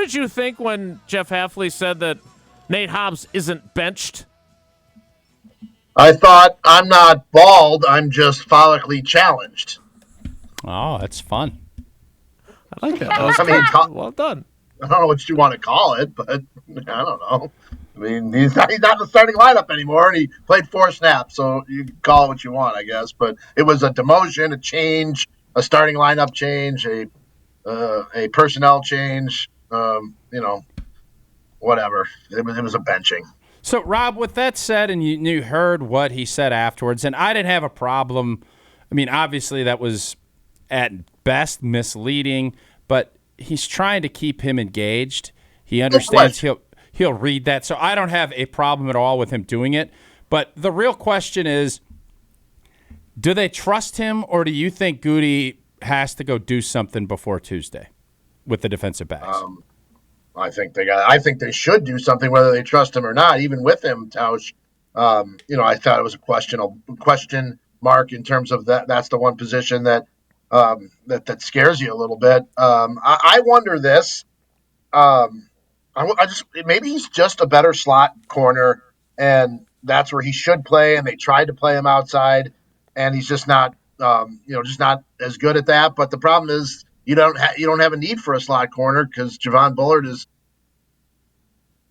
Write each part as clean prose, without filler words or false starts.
did you think when Jeff Hafley said that Nate Hobbs isn't benched? I thought, I'm not bald, I'm just follically challenged. Oh, that's fun. I like that. That was well done. I don't know what you want to call it, but I don't know. I mean, he's not in the starting lineup anymore, and he played 4 snaps, so you can call it what you want, I guess. But it was a demotion, a change, a starting lineup change, a personnel change, whatever. It was a benching. So, Rob, with that said, and you heard what he said afterwards, and I didn't have a problem. I mean, obviously that was at best misleading, but he's trying to keep him engaged. He understands he'll read that. So I don't have a problem at all with him doing it. But the real question is, do they trust him, or do you think Goody has to go do something before Tuesday with the defensive backs? I think they should do something, whether they trust him or not. Even with him, Tausch, I thought it was a question mark in terms of that. That's the one position that scares you a little bit. I wonder this. Maybe he's just a better slot corner, and that's where he should play. And they tried to play him outside, and he's just not, just not as good at that. But the problem is, you don't have a need for a slot corner because Javon Bullard is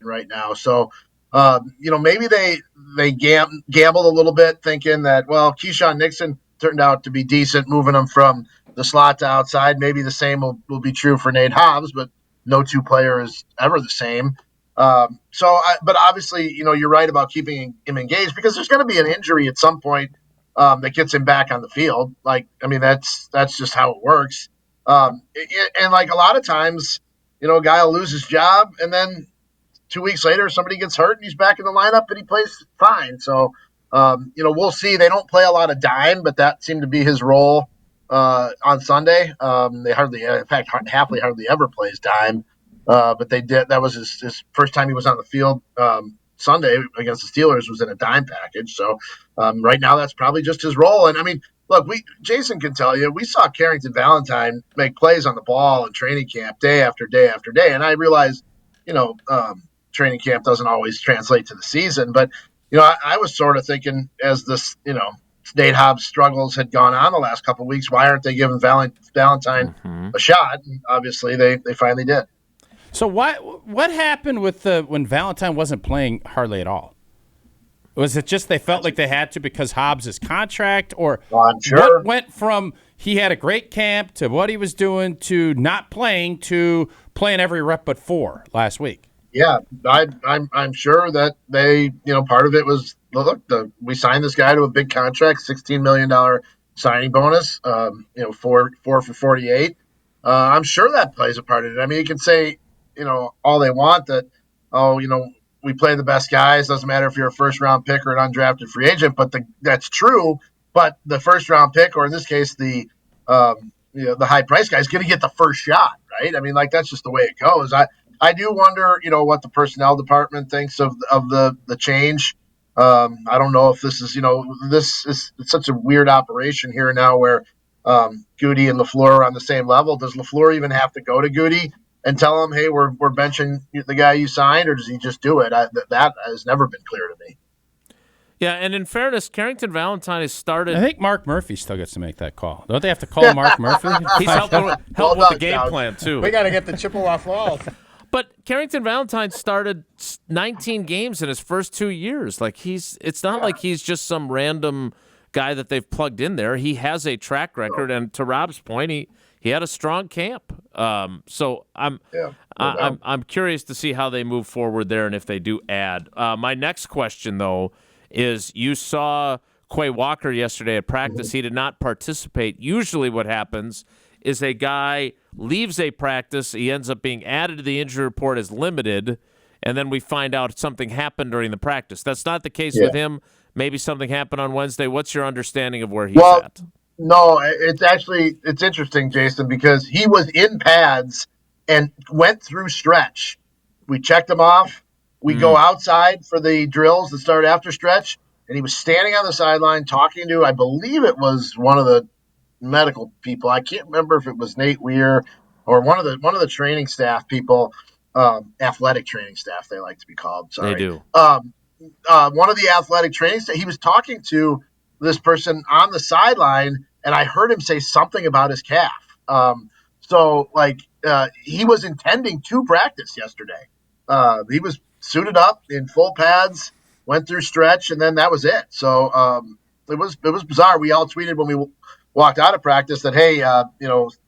right now. So, maybe they gambled a little bit, thinking that, well, Keyshawn Nixon turned out to be decent, moving him from the slot to outside. Maybe the same will be true for Nate Hobbs, but no two player is ever the same. But obviously, you're right about keeping him engaged, because there's going to be an injury at some point that gets him back on the field. That's just how it works. And like a lot of times, a guy will lose his job, and then 2 weeks later, somebody gets hurt and he's back in the lineup and he plays fine. So, we'll see. They don't play a lot of dime, but that seemed to be his role on Sunday. Hafley hardly ever plays dime, but they did. That was his first time he was on the field Sunday against the Steelers, was in a dime package. So right now, that's probably just his role. And I mean, look, Jason can tell you, we saw Carrington Valentine make plays on the ball in training camp day after day after day. And I realize, training camp doesn't always translate to the season, but I was sort of thinking, as this, Nate Hobbs struggles had gone on the last couple of weeks, why aren't they giving Valentine a shot? And obviously, they finally did. So what happened with when Valentine wasn't playing hardly at all? Was it just they felt like they had to because Hobbs' contract, or what went from he had a great camp to what he was doing to not playing to playing every rep but 4 last week? Yeah, I'm sure that they, part of it was, look, we signed this guy to a big contract, $16 million signing bonus, 4 for 48. I'm sure that plays a part in it. I mean, you can say, all they want that, we play the best guys. Doesn't matter if you're a first round pick or an undrafted free agent, but that's true. But the first round pick, or in this case, the high price guy, is going to get the first shot, right? I mean, that's just the way it goes. I do wonder, what the personnel department thinks of the change. I don't know if this is, it's such a weird operation here now where Goody and LaFleur are on the same level. Does LaFleur even have to go to Goody and tell him, hey, we're benching the guy you signed, or does he just do it? That has never been clear to me. Yeah, and in fairness, Carrington Valentine has started. I think Mark Murphy still gets to make that call. Don't they have to call Mark Murphy? He's helped with the game plan, too. We got to get the Chippewa Falls. But Carrington Valentine started 19 games in his first 2 years. It's not like he's just some random guy that they've plugged in there. He has a track record, and to Rob's point, he had a strong camp. So I'm curious to see how they move forward there, and if they do add. My next question, though, is you saw Quay Walker yesterday at practice. He did not participate. Usually, what happens is a guy leaves a practice, he ends up being added to the injury report as limited, and then we find out something happened during the practice. That's not the case with him. Maybe something happened on Wednesday. What's your understanding of where he's at? No, it's interesting, Jason, because he was in pads and went through stretch. We checked him off. We go outside for the drills that start after stretch, and he was standing on the sideline talking to, I believe it was one of the medical people. I can't remember if it was Nate Weir or one of the training staff people. athletic training staff, they like to be called. Sorry. They do. One of the athletic training staff, he was talking to this person on the sideline, and I heard him say something about his calf. He was intending to practice yesterday. He was suited up in full pads, went through stretch, and then that was it. So it was bizarre. We all tweeted when we walked out of practice that, hey,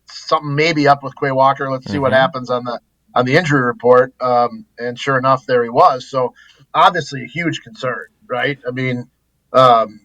something may be up with Quay Walker. Let's see what happens on the injury report. And sure enough, there he was. So obviously a huge concern, right? I mean,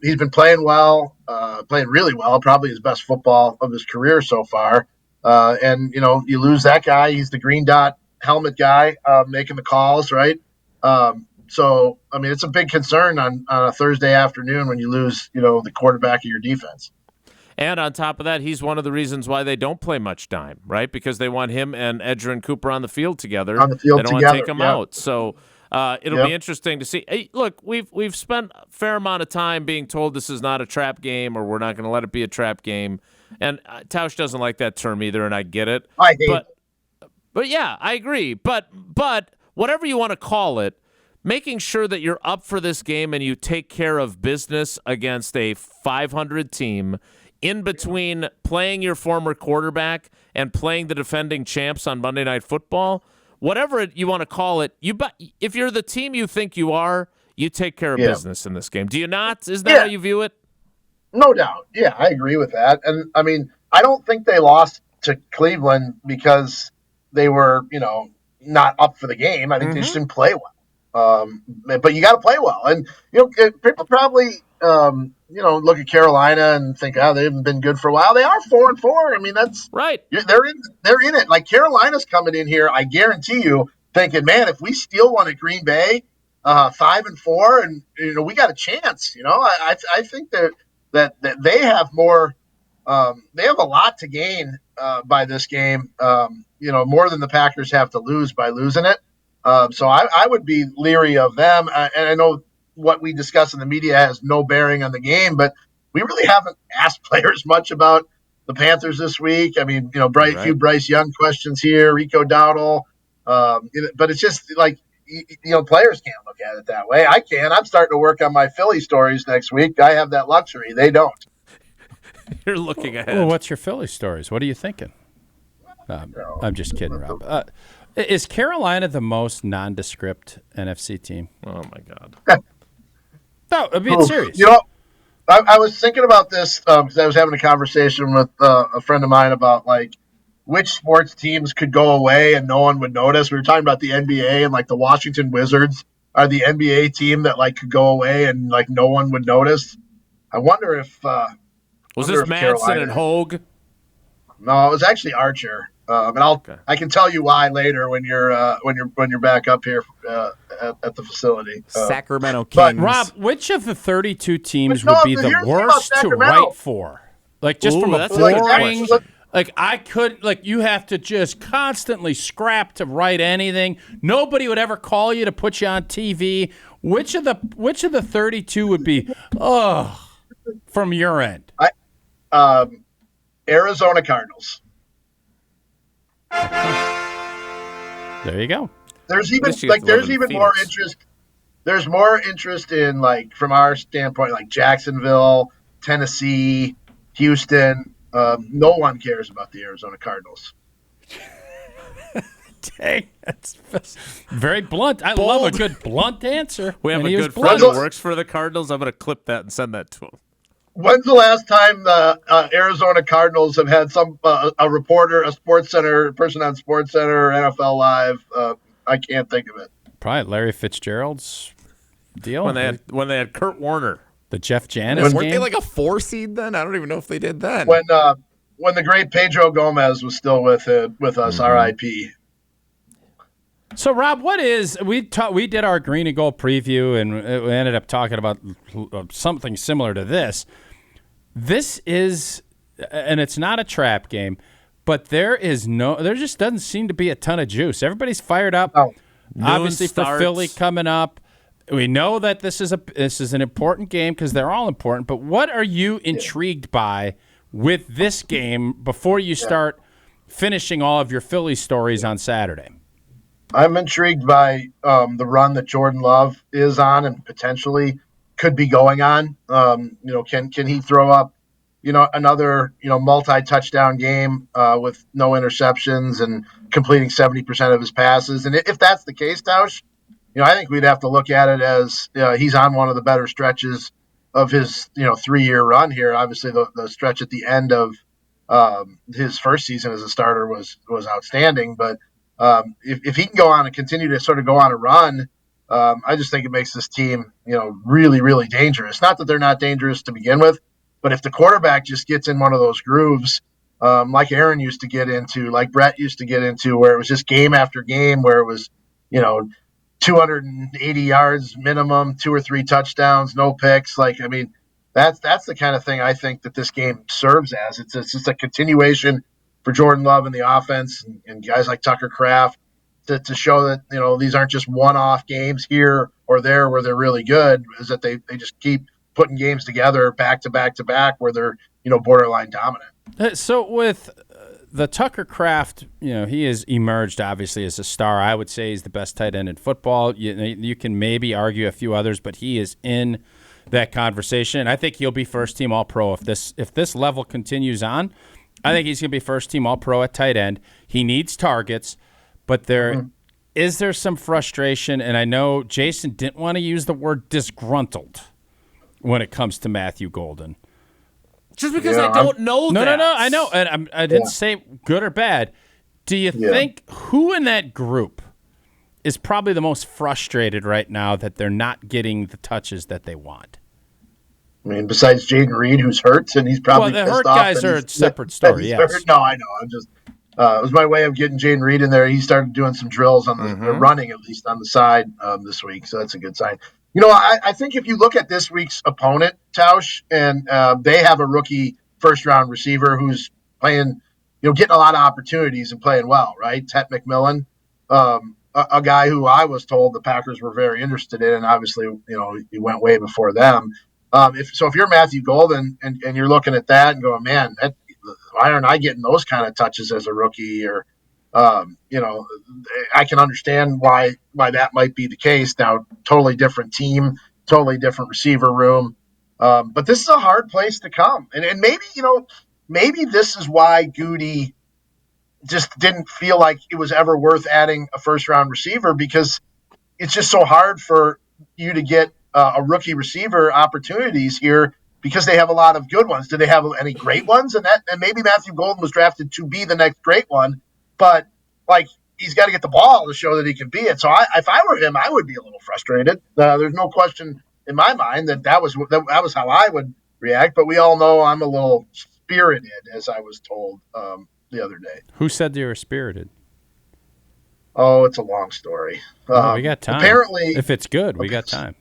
he's been playing well, playing really well, probably his best football of his career so far. You lose that guy. He's the green dot helmet guy making the calls, right? It's a big concern on a Thursday afternoon when you lose, the quarterback of your defense. And on top of that, he's one of the reasons why they don't play much dime, right? Because they want him and Edgerrin Cooper on the field together. They don't want to take him out. So it'll be interesting to see. Hey, look, we've spent a fair amount of time being told this is not a trap game, or we're not going to let it be a trap game. And Tausch doesn't like that term either, and I get it. I hate it. But yeah, I agree. But whatever you want to call it, making sure that you're up for this game and you take care of business against a 500 team in between playing your former quarterback and playing the defending champs on Monday Night Football, whatever you want to call it, if you're the team you think you are, you take care of business in this game. Do you not? Is that how you view it? No doubt. Yeah, I agree with that. And, I mean, I don't think they lost to Cleveland because they were, not up for the game. I think they just didn't play well. But you got to play well. And, people probably, look at Carolina and think, they haven't been good for a while. They are 4-4. I mean, that's right. They're in it. Like, Carolina's coming in here, I guarantee you, thinking, man, if we steal one at Green Bay, 5-4, and we got a chance. I think that they have more. They have a lot to gain by this game. More than the Packers have to lose by losing it. So I would be leery of them. And I know what we discuss in the media has no bearing on the game, but we really haven't asked players much about the Panthers this week. I mean, few Bryce Young questions here, Rico Dowdle. But it's just like, players can't look at it that way. I can. I'm starting to work on my Philly stories next week. I have that luxury. They don't. You're looking ahead. Well, what's your Philly stories? What are you thinking? I'm just kidding, Rob. Is Carolina the most nondescript NFC team? Oh, my God. No, I'm being serious. I was thinking about this because I was having a conversation with a friend of mine about, which sports teams could go away and no one would notice. We were talking about the NBA and, the Washington Wizards are the NBA team that, could go away and, no one would notice. I wonder if was this Madsen and Hogue? No, it was actually Archer. I can tell you why later when you're back up here at the facility. Sacramento Kings. But Rob, which of the 32 teams would be the worst to write for? Just from a boring. You have to just constantly scrap to write anything. Nobody would ever call you to put you on TV. Which of the 32 would be from your end? Arizona Cardinals. There you go. There's even more interest. There's more interest in from our standpoint, Jacksonville, Tennessee, Houston. No one cares about the Arizona Cardinals. Dang, that's very blunt. I love a good blunt answer. We have a good friend who works for the Cardinals. I'm going to clip that and send that to him. When's the last time the Arizona Cardinals have had a reporter, a SportsCenter person on SportsCenter, NFL Live? I can't think of it. Probably Larry Fitzgerald's deal when they had Kurt Warner, the Jeff Janis. Weren't they a 4 seed then? I don't even know if they did then. When the great Pedro Gomez was still with us, R.I.P. So, Rob, we did our green and gold preview, and we ended up talking about something similar to this. This is, and it's not a trap game, but there just doesn't seem to be a ton of juice. Everybody's fired up. Oh. Obviously, for Philly coming up, we know that this is an important game because they're all important. But what are you intrigued by with this game before you start finishing all of your Philly stories on Saturday? I'm intrigued by the run that Jordan Love is on and potentially could be going on. Can he throw up, another multi-touchdown game with no interceptions and completing 70% of his passes? And if that's the case, Tausch, I think we'd have to look at it as he's on one of the better stretches of his 3-year run here. Obviously, the stretch at the end of his first season as a starter was outstanding, but if he can go on and continue to sort of go on a run, I just think it makes this team, really, really dangerous. Not that they're not dangerous to begin with, but if the quarterback just gets in one of those grooves, like Aaron used to get into, like Brett used to get into, where it was just game after game, where it was, 280 yards minimum, 2 or 3 touchdowns, no picks. That's the kind of thing I think that this game serves as. It's just a continuation for Jordan Love and the offense and guys like Tucker Kraft to show that, these aren't just one-off games here or there where they're really good, is that they just keep putting games together back to back to back where they're, borderline dominant. So with the Tucker Kraft, he has emerged obviously as a star. I would say he's the best tight end in football. You can maybe argue a few others, but he is in that conversation. I think he'll be first team All-Pro if this level continues on. I think he's going to be first team All-Pro at tight end. He needs targets, but is there some frustration? And I know Jason didn't want to use the word disgruntled when it comes to Matthew Golden. Just because I don't know that. No, I know. And I didn't say good or bad. Do you think who in that group is probably the most frustrated right now that they're not getting the touches that they want? I mean, besides Jaden Reed, who's hurt, and he's probably the pissed hurt off guys are a separate story. Yes. Hurt. No, I know. I'm just it was my way of getting Jaden Reed in there. He started doing some drills on the running, at least on the side this week, so that's a good sign. I think if you look at this week's opponent, Tausch, and they have a rookie first-round receiver who's playing, getting a lot of opportunities and playing well, right? Tet McMillan, a guy who I was told the Packers were very interested in, and obviously, he went way before them. If you're Matthew Golden and you're looking at that and going, man, why aren't I getting those kind of touches as a rookie? Or, I can understand why that might be the case. Now, totally different team, totally different receiver room. But this is a hard place to come. And maybe this is why Goody just didn't feel like it was ever worth adding a first-round receiver, because it's just so hard for you to get a rookie receiver opportunities here because they have a lot of good ones. Do they have any great ones? And maybe Matthew Golden was drafted to be the next great one, but he's got to get the ball to show that he can be it. So if I were him, I would be a little frustrated. There's no question in my mind that was how I would react. But we all know I'm a little spirited, as I was told the other day. Who said you were spirited? Oh, it's a long story. We got time. Apparently, if it's good, we got time.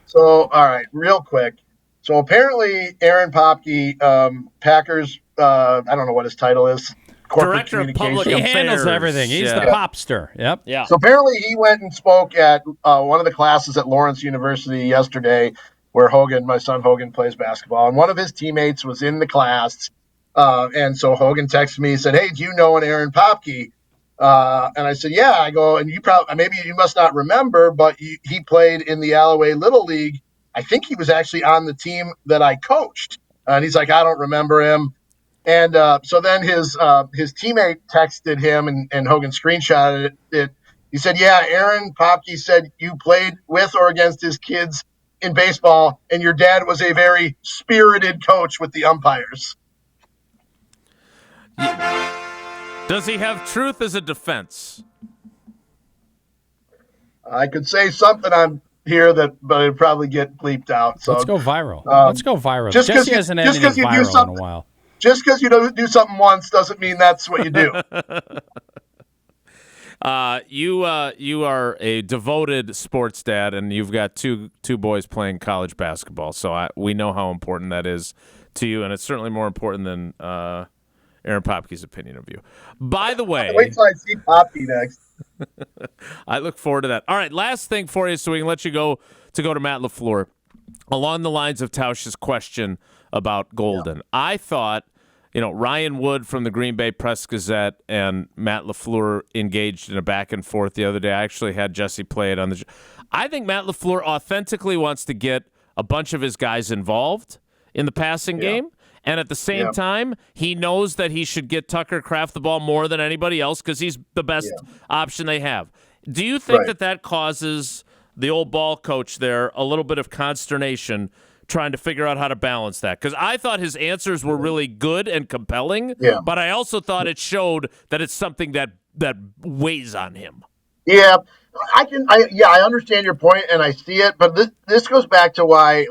So, all right, real quick. So apparently, Aaron Popke, Packers. I don't know what his title is. Corporate Director of communications. Public He Affairs. handles everything. He's the popster. Yep. Yeah. So apparently, he went and spoke at one of the classes at Lawrence University yesterday, where my son Hogan, plays basketball, and one of his teammates was in the class. And so Hogan texted me and said, "Hey, do you know an Aaron Popke?" And I said, "Yeah." I go, "And maybe you must not remember, but he played in the Alloway Little League. I think he was actually on the team that I coached." And he's like, "I don't remember him." And so then his teammate texted him, and Hogan screenshotted it. He said, "Yeah, Aaron Popke said you played with or against his kids in baseball, and your dad was a very spirited coach with the umpires." Does he have truth as a defense? I could say something on here but it'd probably get bleeped out. So let's go viral. Let's go viral. Jesse hasn't had anything viral in a while. Just because you don't do something once doesn't mean that's what you do. You are a devoted sports dad, and you've got two boys playing college basketball. So we know how important that is to you, and it's certainly more important than Aaron Popke's opinion of you. By the way, wait till I see Popke next. I look forward to that. All right, last thing for you, so we can let you go to Matt LaFleur. Along the lines of Tausch's question about Golden, I thought Ryan Wood from the Green Bay Press-Gazette and Matt LaFleur engaged in a back and forth the other day. I actually had Jesse play it on the. I think Matt LaFleur authentically wants to get a bunch of his guys involved in the passing game. And at the same time, he knows that he should get Tucker Kraft the ball more than anybody else because he's the best option they have. Do you think that causes the old ball coach there a little bit of consternation trying to figure out how to balance that? Because I thought his answers were really good and compelling, but I also thought it showed that it's something that weighs on him. Yeah, I understand your point and I see it, but this goes back to why,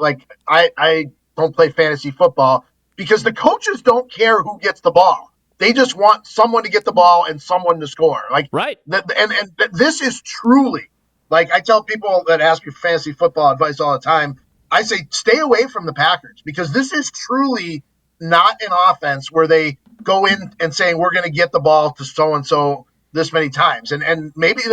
I don't play fantasy football because the coaches don't care who gets the ball. They just want someone to get the ball and someone to score. Right. And this is truly, I tell people that ask me for fantasy football advice all the time, I say stay away from the Packers because this is truly not an offense where they go in and saying we're going to get the ball to so-and-so this many times. And maybe,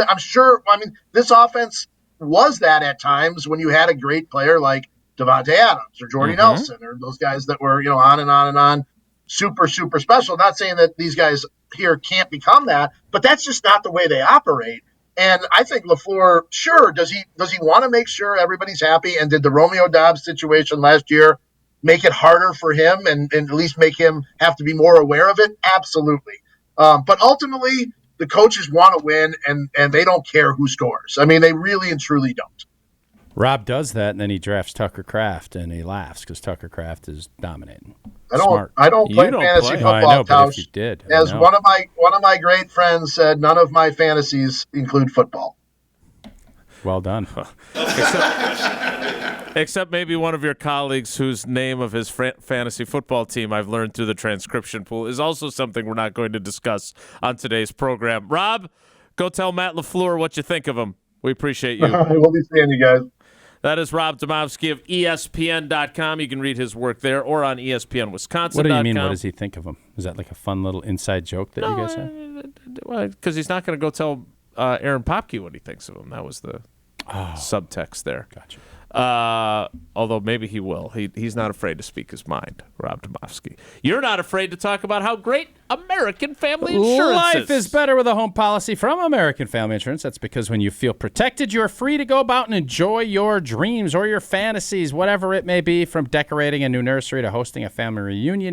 this offense was that at times when you had a great player like Devontae Adams or Jordy Nelson or those guys that were, on and on and on, super, super special. Not saying that these guys here can't become that, but that's just not the way they operate. And I think LaFleur, sure, does he want to make sure everybody's happy? And did the Romeo Doubs situation last year make it harder for him and at least make him have to be more aware of it? Absolutely. But ultimately, the coaches want to win, and they don't care who scores. They really and truly don't. Rob does that, and then he drafts Tucker Kraft, and he laughs because Tucker Kraft is dominating. I don't play fantasy football. I know, but if you did, as one of my great friends said, none of my fantasies include football. Well done. Except maybe one of your colleagues whose name of his fantasy football team I've learned through the transcription pool is also something we're not going to discuss on today's program. Rob, go tell Matt LaFleur what you think of him. We appreciate you. We'll be seeing you guys. That is Rob Demovsky of ESPN.com. You can read his work there or on ESPNWisconsin.com. What do you mean, what does he think of him? Is that like a fun little inside joke that you guys have? Because he's not going to go tell Aaron Popke what he thinks of him. That was the subtext there. Gotcha. Although maybe he will. He's not afraid to speak his mind, Rob Demovsky. You're not afraid to talk about how great American Family Insurance Life is better with a home policy from American Family Insurance. That's because when you feel protected, you're free to go about and enjoy your dreams or your fantasies, whatever it may be, from decorating a new nursery to hosting a family reunion.